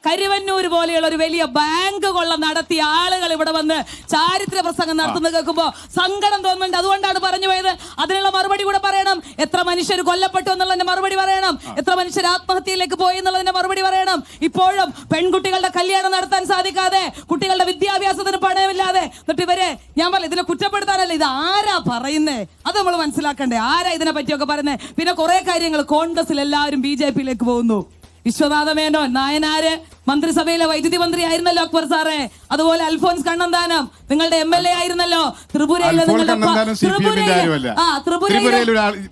കരുവന്നൂർ പോലെയുള്ള ഒരു വലിയ ബാങ്ക് കൊള്ള നടത്തിയ ആളുകൾ ഇവിടെ വന്ന് ചാരിത്ര പ്രസംഗം നടത്തുന്നത് കേൾക്കുമ്പോ സങ്കടം തോന്നുന്നുണ്ട്. അതുകൊണ്ടാണ് പറഞ്ഞു പോയത്. അതിനുള്ള മറുപടി കൂടെ പറയണം. എത്ര മനുഷ്യർ കൊല്ലപ്പെട്ടു എന്നുള്ളതിന്റെ മറുപടി പറയണം. എത്ര മനുഷ്യർ ആത്മഹത്യയിലേക്ക് പോയി എന്നുള്ളതിന്റെ മറുപടി പറയണം. ഇപ്പോഴും പെൺകുട്ടികളുടെ കല്യാണം നടത്താൻ സാധിക്കാതെ, കുട്ടികളുടെ വിദ്യാഭ്യാസത്തിന് പണമില്ലാതെ, എന്നിട്ട് ഇവരെ ഞാൻ പറഞ്ഞു ഇതിനെ കുറ്റപ്പെടുത്താനല്ല, ഇത് ആരാ പറയുന്നേ അത് നമ്മൾ മനസ്സിലാക്കണ്ടേ. ആരാ ഇതിനെ പറ്റിയൊക്കെ പറയുന്നത്. പിന്നെ കുറെ കാര്യങ്ങൾ കോൺഗ്രസിൽ എല്ലാവരും BJP-യിലേക്ക് പോകുന്നു. വിശ്വനാഥ മേനോൻ നായനാര് മന്ത്രിസഭയിലെ വൈദ്യുതി മന്ത്രി ആയിരുന്നല്ലോ അക്ബർ സാറേ. അതുപോലെ അൽഫോൻസ് കണ്ണന്താനം നിങ്ങളുടെ MLA ആയിരുന്നല്ലോ. ത്രിപുരയിലെ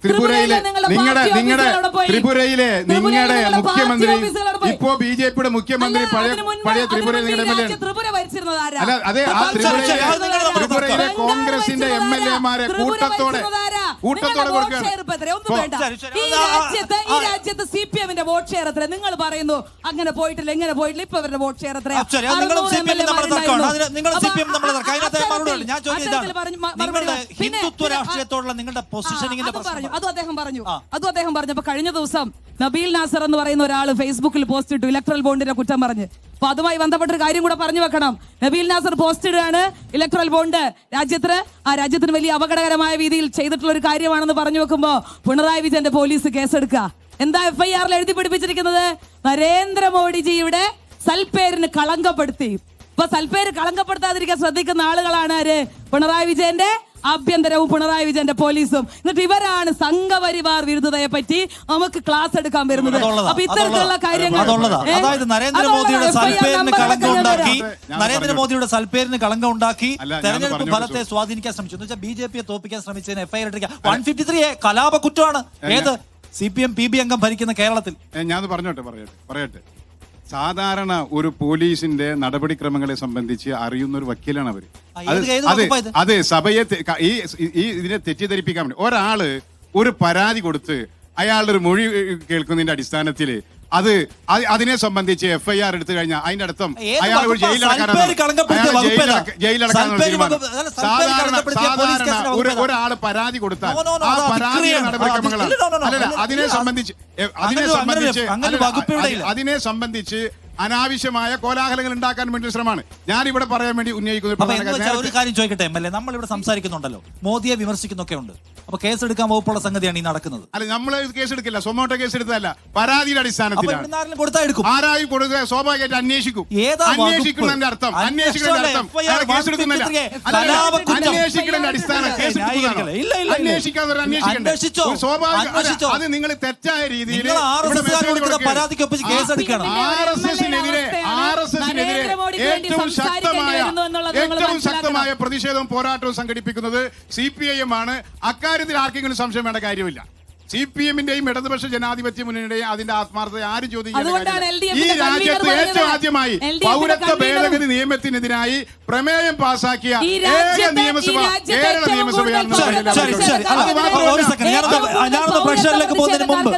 ത്രിപുരയിലെ നിങ്ങളുടെ മുഖ്യമന്ത്രി ഇപ്പോ BJP-യുടെ മുഖ്യമന്ത്രി പഴയ ത്രിപുരയിൽ നിങ്ങളുടെ ത്രിപുര ഭരിച്ചിരുന്നത് ആരാ? അതെ, ആ ത്രിപുരയിലെ കോൺഗ്രസിന്റെ MLA-മാരെ കൂട്ടത്തോടെ കൊടുക്കുകയാണ്. ഈ രാജ്യത്ത് CPM-ന്റെ വോട്ട് ഷെയർ എത്ര? നിങ്ങൾ പറയുന്നു അങ്ങനെ പോയിട്ടില്ല, എങ്ങനെ പോയിട്ടില്ല. ഇപ്പൊ അവരുടെ വോട്ട് ഷെയർ എത്രയാ? ഹിന്ദുത്വ രാഷ്ട്രീയത്തോടുള്ള നിങ്ങളുടെ പൊസിഷനിങ്ങിന്റെ അതും അദ്ദേഹം പറഞ്ഞു. അപ്പൊ കഴിഞ്ഞ ദിവസം നബീൽ നാസർ എന്ന് പറയുന്ന ഒരാൾ ഫേസ്ബുക്കിൽ പോസ്റ്റ് ഇട്ടു ഇലക്ട്രൽ ബോണ്ടിന്റെ കുറ്റം പറഞ്ഞ്. അപ്പൊ അതുമായി ബന്ധപ്പെട്ടൊരു കാര്യം കൂടെ പറഞ്ഞു വെക്കണം. നബീൽ നാസർ പോസ്റ്റ് ഇടുകയാണ് ഇലക്ട്രൽ ബോണ്ട് രാജ്യത്തിന് വലിയ അപകടകരമായ രീതിയിൽ ചെയ്തിട്ടുള്ള ഒരു കാര്യമാണെന്ന് പറഞ്ഞു വെക്കുമ്പോ പിണറായി വിജയന്റെ പോലീസ് കേസെടുക്കുക. എന്താ FIR-ൽ എഴുതി പിടിപ്പിച്ചിരിക്കുന്നത്? നരേന്ദ്രമോദിജിയുടെ സൽപ്പേരിന് കളങ്കപ്പെടുത്തി. ഇപ്പൊ സൽപ്പേര് കളങ്കപ്പെടുത്താതിരിക്കാൻ ശ്രദ്ധിക്കുന്ന ആളുകളാണ് ആര്? പിണറായി വിജയന്റെ ആഭ്യന്തരവും പിണറായി വിജയന്റെ പോലീസും. എന്നിട്ട് ഇവരാണ് സംഘപരിവാർ വിരുദ്ധതയെ പറ്റി നമുക്ക് ക്ലാസ് എടുക്കാൻ വരുന്നത്. അപ്പൊ ഇത്തരത്തിലുള്ള കാര്യങ്ങൾ അതായത് നരേന്ദ്രമോദിയുടെ സൽപ്പേരിന് കളങ്കം ഉണ്ടാക്കി തെരഞ്ഞെടുപ്പ് ഫലത്തെ സ്വാധീനിക്കാൻ ശ്രമിച്ചു. എന്ന് വെച്ചാൽ BJP-യെ തോപ്പിക്കാൻ ശ്രമിച്ചതിന് FIR ഇട്ടിരിക്കുക. 153 കലാപ കുറ്റമാണ്. ഏത് CPM PB അംഗം ഭരിക്കുന്ന കേരളത്തിൽ? ഞാൻ പറയട്ടെ. സാധാരണ ഒരു പോലീസിന്റെ നടപടിക്രമങ്ങളെ സംബന്ധിച്ച് അറിയുന്ന ഒരു വക്കീലാണ് അവര്. അത് സഭയെ ഇതിനെ തെറ്റിദ്ധരിപ്പിക്കാൻ വേണ്ടി ഒരാള് ഒരു പരാതി കൊടുത്ത് അയാളുടെ ഒരു മൊഴി കേൾക്കുന്നതിന്റെ അടിസ്ഥാനത്തില് അതിനെ സംബന്ധിച്ച് FIR എടുത്തു കഴിഞ്ഞാൽ അതിന്റെ അർത്ഥം അയാൾ സാധാരണ ഒരാള് പരാതി കൊടുത്താൽ ആ പരാതിയുടെ നടപടിക്രമങ്ങളാണ്. അതിനെ സംബന്ധിച്ച് അനാവശ്യമായ കോലാഹലങ്ങൾ ഉണ്ടാക്കാൻ വേണ്ടി ശ്രമമാണ് ഞാൻ ഇവിടെ പറയാൻ വേണ്ടി ഉന്നയിക്കുന്നത്. ഒരു കാര്യം ചോദിക്കട്ടെ MLA, നമ്മൾ ഇവിടെ സംസാരിക്കുന്നുണ്ടല്ലോ, മോദിയെ വിമർശിക്കുന്നൊക്കെ ഉണ്ട്. അപ്പൊ കേസെടുക്കാൻ വകുപ്പുള്ള സംഗതിയാണ് ഈ നടക്കുന്നത്. അല്ല, നമ്മൾ കേസെടുക്കില്ല. സൊമോട്ടോ കേസെടുത്തതല്ല, പരാതിയുടെ അടിസ്ഥാനത്തിലാണ്. ആരായും കൊടുക്കുക സ്വാഭാവികമായിട്ട് അന്വേഷിക്കും. അന്വേഷിക്കുന്നതിന്റെ അർത്ഥം അന്വേഷിക്കുന്നതിന്റെ അടിസ്ഥാനം അത് നിങ്ങൾ തെറ്റായ രീതിയിൽ ഏറ്റവും ശക്തമായ പ്രതിഷേധവും പോരാട്ടവും സംഘടിപ്പിക്കുന്നത് CPIM ആണ്. അക്കാര്യത്തിൽ ആർക്കെങ്കിലും സംശയം വേണ്ട കാര്യമില്ല. CPM-ന്റെയും ഇടതുപക്ഷ ജനാധിപത്യ മുന്നണിയുടെയും അതിന്റെ ആത്മാർത്ഥത ആരും ചോദിക്കുന്നത്. ഈ രാജ്യത്ത് ഏറ്റവും ആദ്യമായി പൗരത്വ ഭേദഗതി നിയമത്തിനെതിരായി പ്രമേയം പാസാക്കിയ ഏക നിയമസഭ കേരള നിയമസഭയാണ്. പ്രശ്നത്തിലേക്ക് പോകുന്നതിന് മുമ്പ്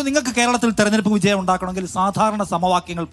നിങ്ങൾക്ക് കേരളത്തിൽ തെരഞ്ഞെടുപ്പ് വിജയം ഉണ്ടാക്കണമെങ്കിൽ സാധാരണ സമവാക്യങ്ങൾ